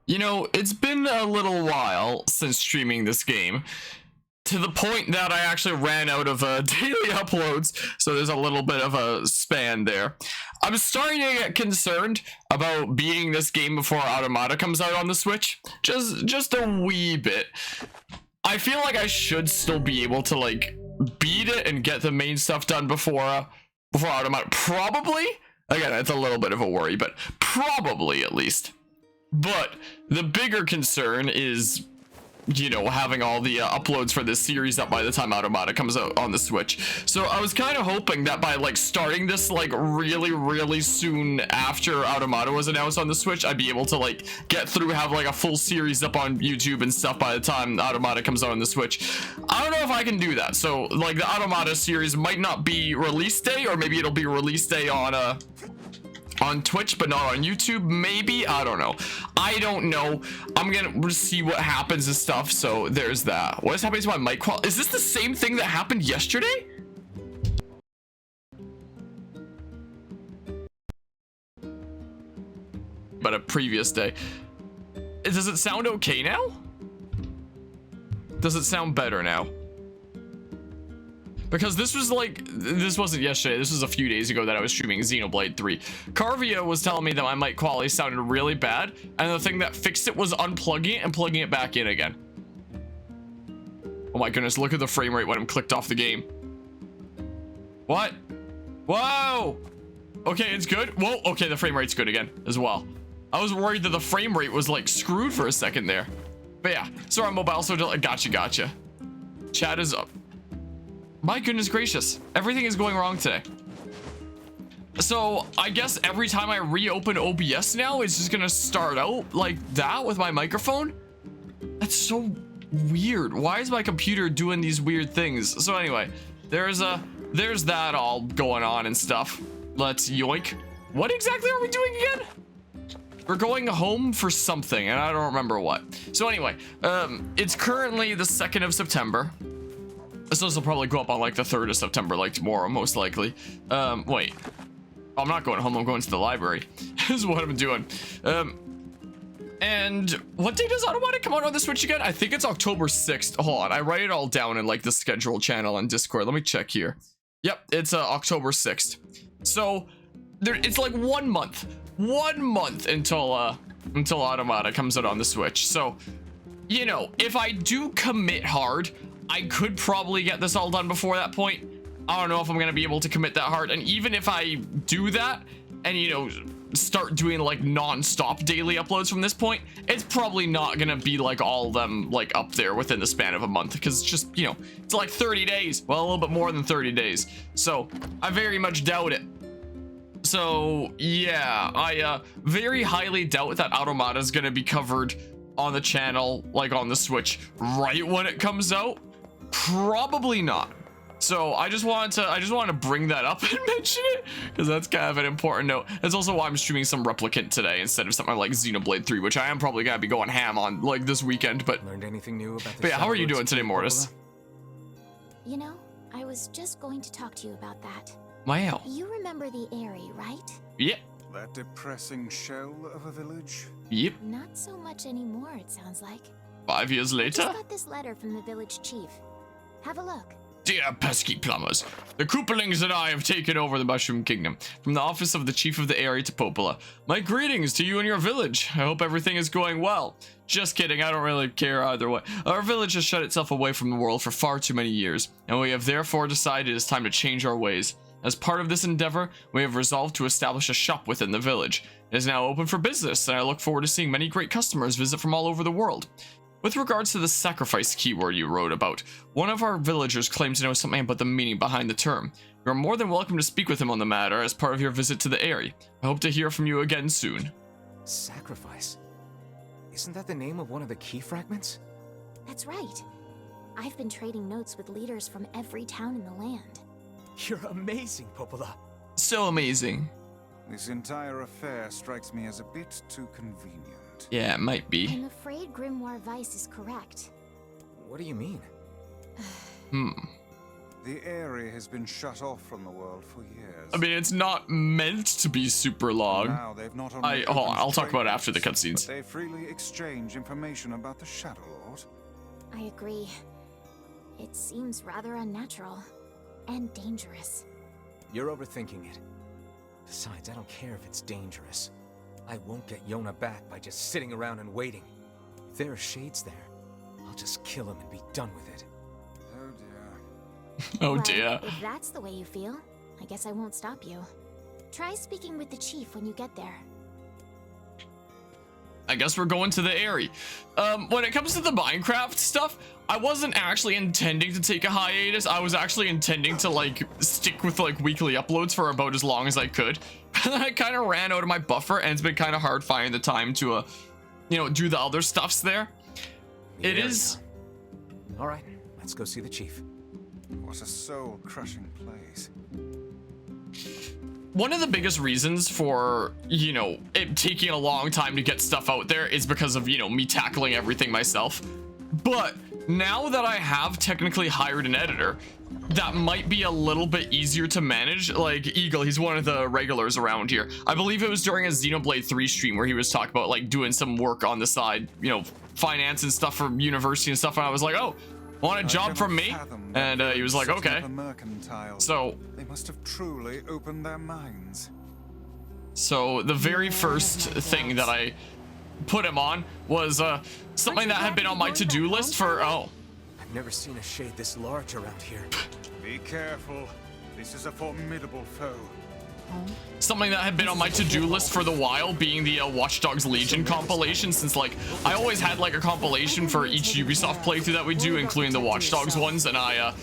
You know, it's been a little while since streaming this game, to the point that I actually ran out of daily uploads, so there's a little bit of a span there. I'm starting to get concerned about beating this game before Automata comes out on the Switch, just a wee bit. I feel like I should still be able to like beat it and get the main stuff done before Automata. Probably. Again, it's a little bit of a worry, but probably at least. But the bigger concern is, you know, having all the uploads for this series up by the time Automata comes out on the Switch. So I was kind of hoping that by like starting this like really soon after Automata was announced on the Switch, I'd be able to like get through, have like a full series up on YouTube and stuff by the time Automata comes out on the Switch. I don't know if I can do that. So like the Automata series might not be release day, or maybe it'll be release day on Twitch but not on YouTube, maybe. I don't know. I'm gonna see what happens and stuff. So there's that. What is happening to my mic quality? Is this the same thing that happened yesterday? But a previous day. Does it sound okay now? Does it sound better now? Because this wasn't yesterday, this was a few days ago that I was streaming Xenoblade 3. Carvia was telling me that my mic quality sounded really bad, and the thing that fixed it was unplugging it and plugging it back in again. Oh my goodness, look at the frame rate when I'm clicked off the game. What? Whoa! Okay, it's good. Whoa, okay, the frame rate's good again as well. I was worried that the frame rate was like screwed for a second there. But yeah, sorry, mobile, so gotcha. Chat is up. My goodness gracious, everything is going wrong today. So I guess every time I reopen OBS now, it's just gonna start out like that with my microphone. That's so weird. Why is my computer doing these weird things? So anyway, there's that all going on and stuff. Let's yoink. What exactly are we doing again? We're going home for something, and I don't remember what. So anyway, it's currently the 2nd of September. This will probably go up on like the 3rd of September, like tomorrow, most likely. Wait. I'm not going home, I'm going to the library. This is what I'm doing. And what day does Automata come out on the Switch again? I think it's October 6th. Hold on, I write it all down in like the schedule channel on Discord. Let me check here. Yep, it's October 6th. So it's like 1 month. 1 month until Automata comes out on the Switch. So, you know, if I do commit hard, I could probably get this all done before that point. I don't know if I'm gonna be able to commit that hard, and even if I do that and, you know, start doing like non-stop daily uploads from this point, it's probably not gonna be like all of them like up there within the span of a month, because it's just, you know, it's like 30 days, well, a little bit more than 30 days, so I very much doubt it. So yeah, I very highly doubt that Automata is gonna be covered on the channel, like on the Switch, right when it comes out. Probably not. So I just wanted to bring that up and mention it, because that's kind of an important note. That's also why I'm streaming some Replicant today instead of something like Xenoblade 3, which I am probably gonna be going ham on like this weekend. But learned anything new about yeah, how are you doing today, Mortis? You know, I was just going to talk to you about that. Wow. You remember the Airy, right? Yep. That depressing shell of a village? Yep. Not so much anymore, it sounds like. 5 years later? I just got this letter from the village chief. Have a look. Dear pesky plumbers, the Koopalings and I have taken over the Mushroom Kingdom. From the office of the Chief of the Area to Popola. My greetings to you and your village. I hope everything is going well. Just kidding, I don't really care either way. Our village has shut itself away from the world for far too many years, and we have therefore decided it is time to change our ways. As part of this endeavor, we have resolved to establish a shop within the village. It is now open for business, and I look forward to seeing many great customers visit from all over the world. With regards to the sacrifice keyword you wrote about, one of our villagers claims to know something about the meaning behind the term. You are more than welcome to speak with him on the matter as part of your visit to the area. I hope to hear from you again soon. Sacrifice? Isn't that the name of one of the key fragments? That's right. I've been trading notes with leaders from every town in the land. You're amazing, Popola. So amazing. This entire affair strikes me as a bit too convenient. Yeah, it might be. I'm afraid Grimoire Weiss is correct. What do you mean? The area has been shut off from the world for years. I mean, it's not meant to be super long. Now they've not only Hold on, I'll talk about it trade after the routes, cutscenes. but they freely exchange information about the Shadow Lord. I agree. It seems rather unnatural. And dangerous. You're overthinking it. Besides, I don't care if it's dangerous. I won't get Yona back by just sitting around and waiting. If there are shades there, I'll just kill him and be done with it. Oh dear. Oh Well, dear. If that's the way you feel, I guess I won't stop you. Try speaking with the chief when you get there. I guess we're going to the area. When it comes to the Minecraft stuff, I wasn't actually intending to take a hiatus. I was actually intending to like stick with like weekly uploads for about as long as I could. And then I kind of ran out of my buffer, and it's been kind of hard finding the time to, you know, do the other stuffs there. It is. All right, let's go see the chief. What a soul-crushing place. One of the biggest reasons for, you know, it taking a long time to get stuff out there is because of, you know, me tackling everything myself. But now that I have technically hired an editor, that might be a little bit easier to manage. Like Eagle, he's one of the regulars around here. I believe it was during a Xenoblade 3 stream where he was talking about like doing some work on the side, you know, finance and stuff from university and stuff. And I was like, oh, want a job from me? And he was like, okay. So they must have truly opened their minds. So the very first thing that I put him on was something that had been on my to-do list for, I've never seen a shade this large around here. Be careful. This is a formidable foe. something that had been on my to-do list for the while, being the Watch Dogs Legion compilation, since like I always had like a compilation for each Ubisoft playthrough that we do, including the Watch Dogs ones, and I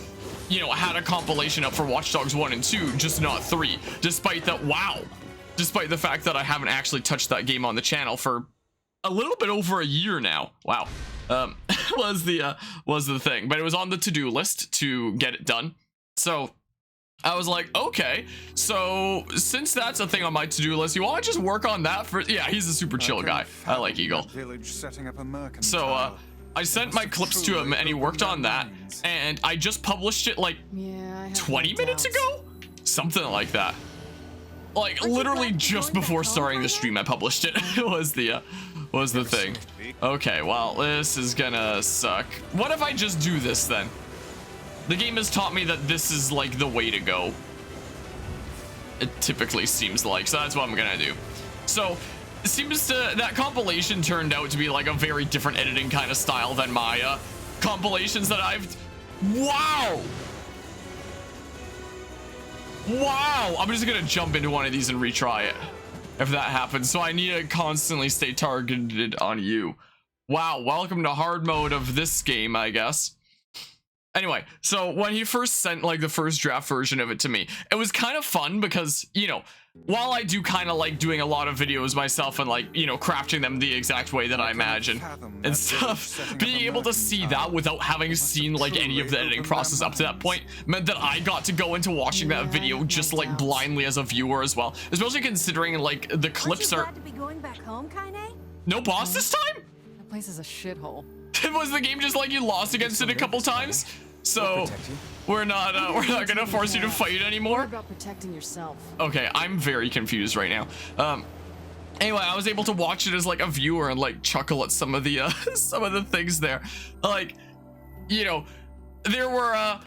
you know, had a compilation up for Watch Dogs 1 and 2, just not 3, despite that, despite the fact that I haven't actually touched that game on the channel for a little bit over a year now. Wow. was the thing, but it was on the to-do list to get it done. So I was like, okay, so since that's a thing on my to-do list, you want to just work on that for, yeah, he's a super chill guy. I like Eagle. So I sent my clips to him and he worked on that, and I just published it like 20 minutes ago, something like that. Like literally just before starting the stream, I published it. was the thing. Okay, well, this is gonna suck. What if I just do this then? The game has taught me that this is like the way to go. It typically seems like, so that's what I'm gonna do. So it seems that compilation turned out to be like a very different editing kind of style than my compilations that I've. Wow, I'm just gonna jump into one of these and retry it if that happens. So I need to constantly stay targeted on you. Wow, welcome to hard mode of this game, I guess. Anyway, so when he first sent like the first draft version of it to me, it was kind of fun because, you know, while I do kind of like doing a lot of videos myself and like, you know, crafting them the exact way that I imagine and stuff, being able to see that without having seen like any of the editing process up to that point meant that I got to go into watching that video just like blindly as a viewer as well, especially considering like the clips are no boss this time. That place is a shithole. Was the game just like you lost against it a couple times? So we're not gonna force you to fight anymore. What about protecting yourself? Okay, I'm very confused right now. Anyway, I was able to watch it as like a viewer and like chuckle at some of the some of the things there. Like, you know, there were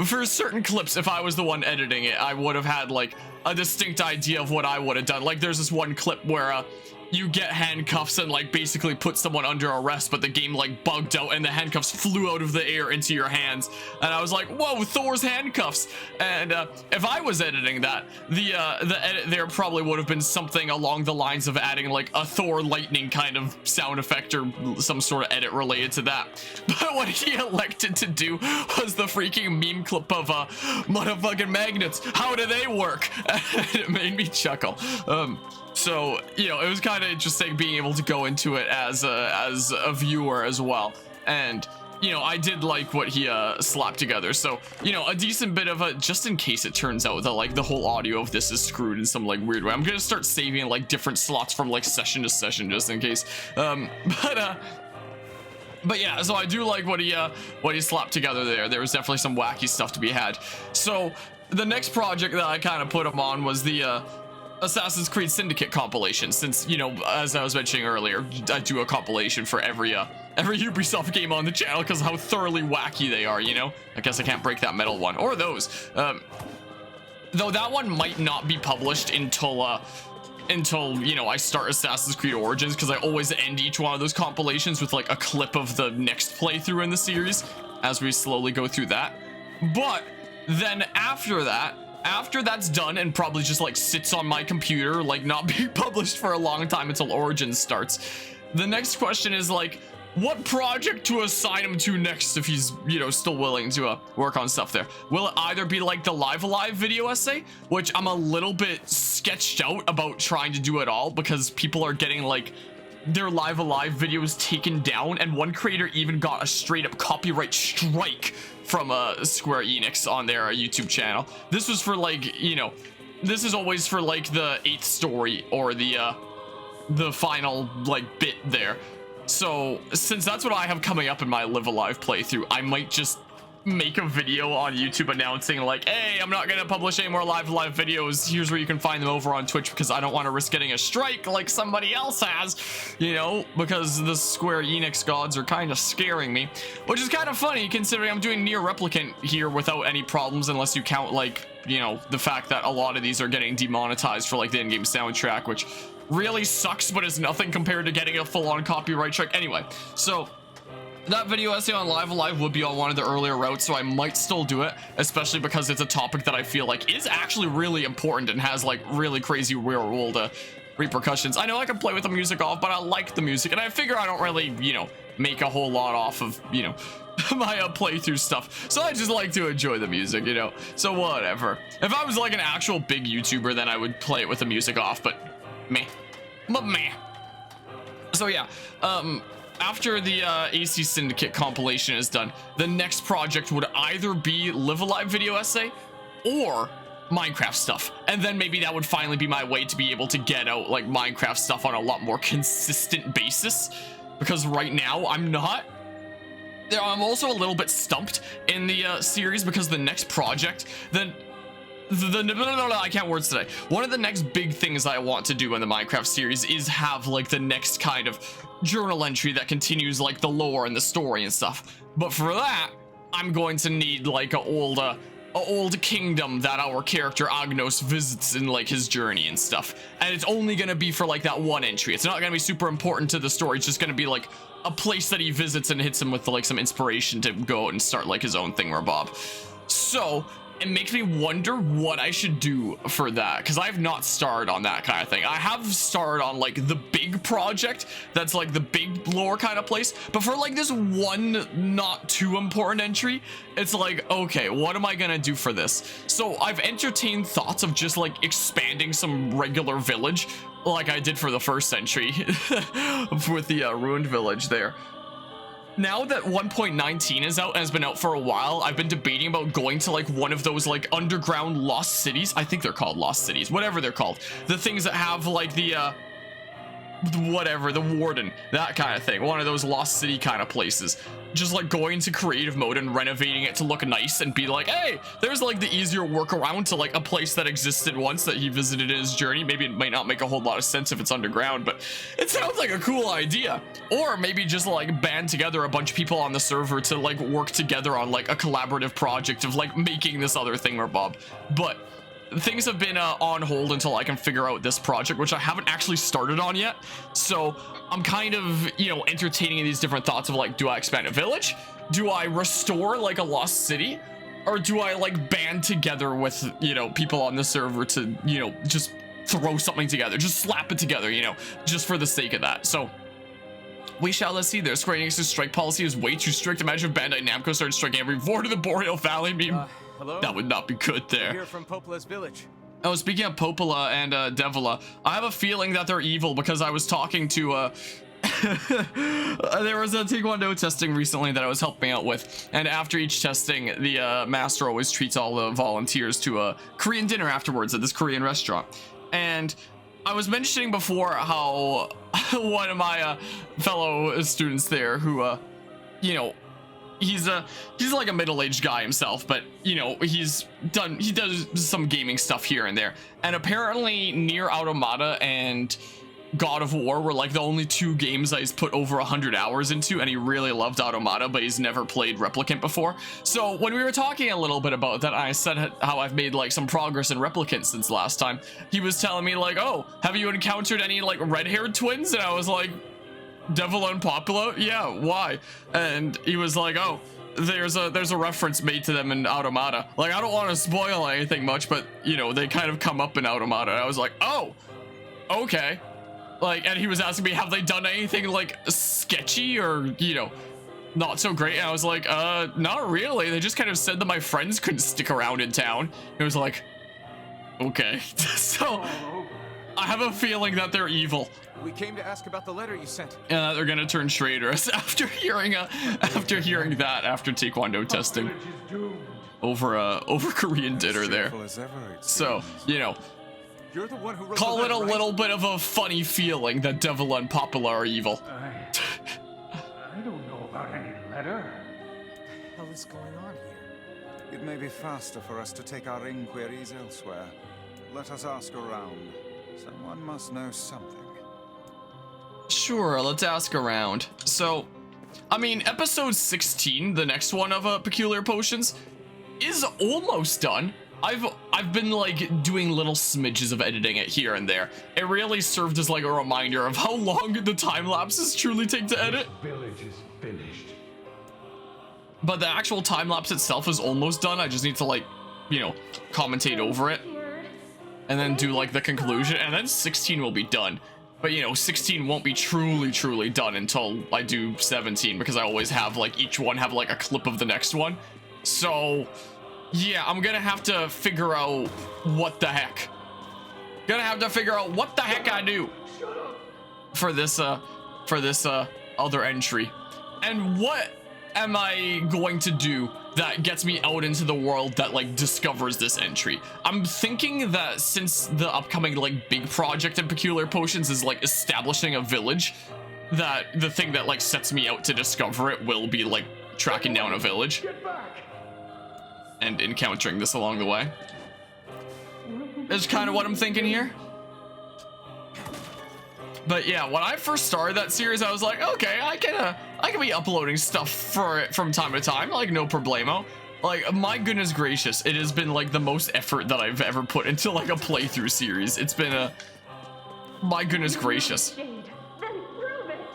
for certain clips, if I was the one editing it, I would have had like a distinct idea of what I would have done. Like there's this one clip where you get handcuffs and like basically put someone under arrest, but the game like bugged out and the handcuffs flew out of the air into your hands, and I was like, whoa, Thor's handcuffs. And if I was editing that, the edit there probably would have been something along the lines of adding like a Thor lightning kind of sound effect or some sort of edit related to that. But what he elected to do was the freaking meme clip of motherfucking magnets, how do they work? It made me chuckle. So, you know, it was kind of interesting being able to go into it as a viewer as well. And, you know, I did like what he slapped together. So, you know, a decent bit of a, just in case it turns out that like the whole audio of this is screwed in some like weird way, I'm gonna start saving like different slots from like session to session just in case. But But yeah, so I do like what he slapped together there. There was definitely some wacky stuff to be had. So the next project that I kind of put him on was the Assassin's Creed Syndicate compilation, since, you know, as I was mentioning earlier, I do a compilation for every Ubisoft game on the channel because of how thoroughly wacky they are, you know. I guess I can't break that metal one, or those. Though that one might not be published until you know, I start Assassin's Creed Origins, because I always end each one of those compilations with like a clip of the next playthrough in the series as we slowly go through that. But then after that's done and probably just like sits on my computer, like not being published for a long time until Origins starts, the next question is like, what project to assign him to next if he's, you know, still willing to work on stuff there? Will it either be like the Live Alive video essay, which I'm a little bit sketched out about trying to do it all because people are getting like their Live Alive videos taken down, and one creator even got a straight up copyright strike from Square Enix on their YouTube channel. This was for like, you know, this is always for like the 8th story or the final like bit there. So since that's what I have coming up in my Live Alive playthrough, I might just make a video on YouTube announcing like, hey, I'm not gonna publish any more Live Alive videos. Here's where you can find them over on Twitch, because I don't want to risk getting a strike like somebody else has, you know, because the Square Enix gods are kind of scaring me, which is kind of funny considering I'm doing NieR Replicant here without any problems, unless you count like, you know, the fact that a lot of these are getting demonetized for like the in-game soundtrack, which really sucks, but is nothing compared to getting a full-on copyright strike. Anyway, so that video essay on Live Alive would be on one of the earlier routes, so I might still do it, especially because it's a topic that I feel like is actually really important and has like really crazy real-world repercussions. I know I can play with the music off, but I like the music, and I figure I don't really, you know, make a whole lot off of, you know, my playthrough stuff, so I just like to enjoy the music, you know, so whatever. If I was like an actual big YouTuber, then I would play it with the music off, but meh. So yeah, after the AC Syndicate compilation is done, the next project would either be Live Alive video essay or Minecraft stuff, and then maybe that would finally be my way to be able to get out like Minecraft stuff on a lot more consistent basis, because right now I'm not. I'm also a little bit stumped in the series, because the next project, I can't words today. One of the next big things I want to do in the Minecraft series is have like the next kind of journal entry that continues like the lore and the story and stuff. But for that, I'm going to need like a old kingdom that our character Agnos visits in like his journey and stuff. And it's only gonna be for like that one entry. It's not gonna be super important to the story. It's just gonna be like a place that he visits and hits him with like some inspiration to go out and start like his own thing or Bob. So it makes me wonder what I should do for that, because I have not started on that kind of thing. I have started on like the big project that's like the big lore kind of place, but for like this one not too important entry, it's like, okay, what am I gonna do for this? So I've entertained thoughts of just like expanding some regular village like I did for the first entry with the ruined village there. Now that 1.19 is out and has been out for a while, I've been debating about going to like one of those like underground lost cities. I think they're called lost cities, whatever they're called. The things that have like the whatever, the warden, that kind of thing. One of those lost city kind of places. Just like going to creative mode and renovating it to look nice and be like, hey, there's like the easier workaround to like a place that existed once that he visited in his journey. Maybe it might not make a whole lot of sense if it's underground, but it sounds like a cool idea. Or maybe just like band together a bunch of people on the server to like work together on like a collaborative project of like making this other thing or Bob. But things have been on hold until I can figure out this project, which I haven't actually started on yet. So I'm kind of, you know, entertaining these different thoughts of like, do I expand a village? Do I restore like a lost city? Or do I like band together with, you know, people on the server to, you know, just throw something together, just slap it together, you know, just for the sake of that. So we shall see. Their Square Enix's strike policy is way too strict. Imagine if Bandai Namco started striking every Vord of the Boreal Valley meme. Hello? That would not be good there. Here from Popola's village. Oh, speaking of Popola and Devila, I have a feeling that they're evil because I was talking to there was a Taekwondo testing recently that I was helping out with, and after each testing, the master always treats all the volunteers to a Korean dinner afterwards at this Korean restaurant. And I was mentioning before how one of my fellow students there who you know, he's like a middle-aged guy himself, but you know, he does some gaming stuff here and there. And apparently NieR Automata and God of War were like the only two games that he's put over 100 hours into, and he really loved Automata, but he's never played Replicant before. So when we were talking a little bit about that, I said how I've made like some progress in Replicant since last time. He was telling me like, oh, have you encountered any like red-haired twins? And I was like, Devil and Popula? Yeah, why? And he was like, oh, there's a reference made to them in Automata. Like, I don't want to spoil anything much, but you know, they kind of come up in Automata. And I was like, oh, okay. Like, and he was asking me, have they done anything like sketchy or, you know, not so great? And I was like, not really. They just kind of said that my friends couldn't stick around in town. It was like, okay. So I have a feeling that they're evil. We came to ask about the letter you sent. And that they're gonna turn traitorous after hearing that after Taekwondo testing over Korean dinner there. So, you know, You're the one who wrote call the it a letter, right? little bit of a funny feeling that Devil and Popula are evil. I don't know about any letter. What the hell is going on here? It may be faster for us to take our inquiries elsewhere. Let us ask around. Someone must know something. Sure, let's ask around. So, I mean, episode 16, the next one of Peculiar Potions, is almost done. I've been like doing little smidges of editing it here and there. It really served as like a reminder of how long the time lapses truly take to edit. Village is finished. But the actual time lapse itself is almost done. I just need to like, you know, commentate over it and then do like the conclusion, and then 16 will be done. But you know, 16 won't be truly done until I do 17, because I always have like each one have like a clip of the next one. So yeah, I'm gonna have to figure out what the heck. I do for this other entry. And what am I going to do that gets me out into the world that like discovers this entry? I'm thinking that since the upcoming like big project in Peculiar Potions is like establishing a village, that the thing that like sets me out to discover it will be like tracking down a village and encountering this along the way. That's kind of what I'm thinking here. But yeah, when I first started that series, I was like, okay, I can be uploading stuff for it from time to time, like no problemo. Like, my goodness gracious, it has been like the most effort that I've ever put into like a playthrough series. It's been my goodness gracious.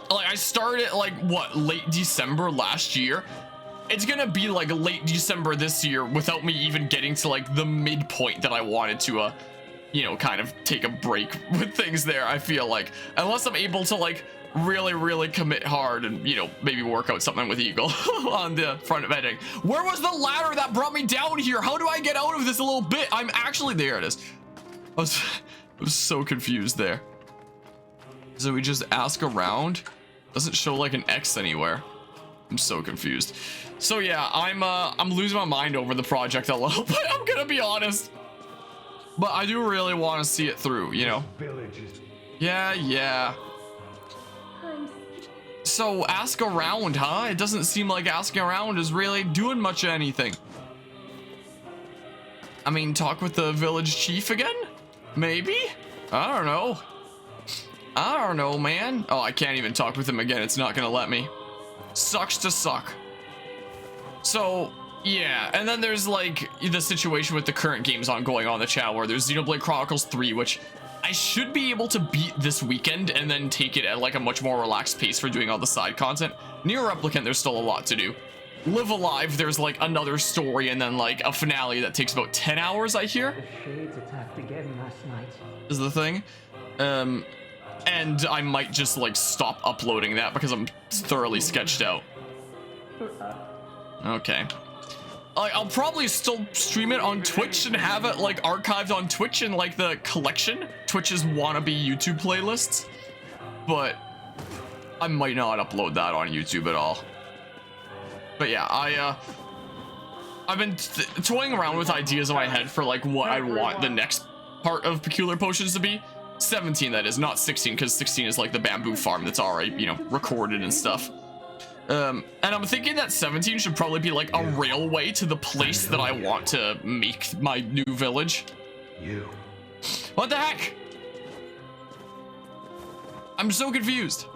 Like, I started like what, late December last year. It's gonna be like late December this year without me even getting to like the midpoint that I wanted to you know, kind of take a break with things there. I feel like, unless I'm able to like really commit hard and, you know, maybe work out something with Eagle on the front of editing. Where was the ladder that brought me down here? How do I get out of this little bit? I'm actually, there it is. I was so confused there. So we just ask around? Doesn't show like an X anywhere. I'm so confused. So yeah, I'm losing my mind over the project a little bit, I'm gonna be honest. But I do really want to see it through, you know? Yeah. So ask around, huh? It doesn't seem like asking around is really doing much of anything. I mean, talk with the village chief again? Maybe? I don't know, man. Oh, I can't even talk with him again. It's not gonna let me. Sucks to suck. So yeah, and then there's like the situation with the current games ongoing on the channel, where there's Xenoblade Chronicles 3, which I should be able to beat this weekend and then take it at like a much more relaxed pace for doing all the side content. NieR Replicant, there's still a lot to do. Live Alive, there's like another story and then like a finale that takes about 10 hours, I hear. The Shades attacked again last night. Is the thing. And I might just like stop uploading that because I'm thoroughly sketched out. Okay. I'll probably still stream it on Twitch and have it like archived on Twitch in like the collection, Twitch's wannabe YouTube playlists, but I might not upload that on YouTube at all. But yeah, I've been toying around with ideas in my head for like what I want the next part of Peculiar Potions to be. 17, that is, not 16, because 16 is like the bamboo farm that's already, you know, recorded and stuff. And I'm thinking that 17 should probably be like a railway to the place that I want to make my new village. You. What the heck? I'm so confused.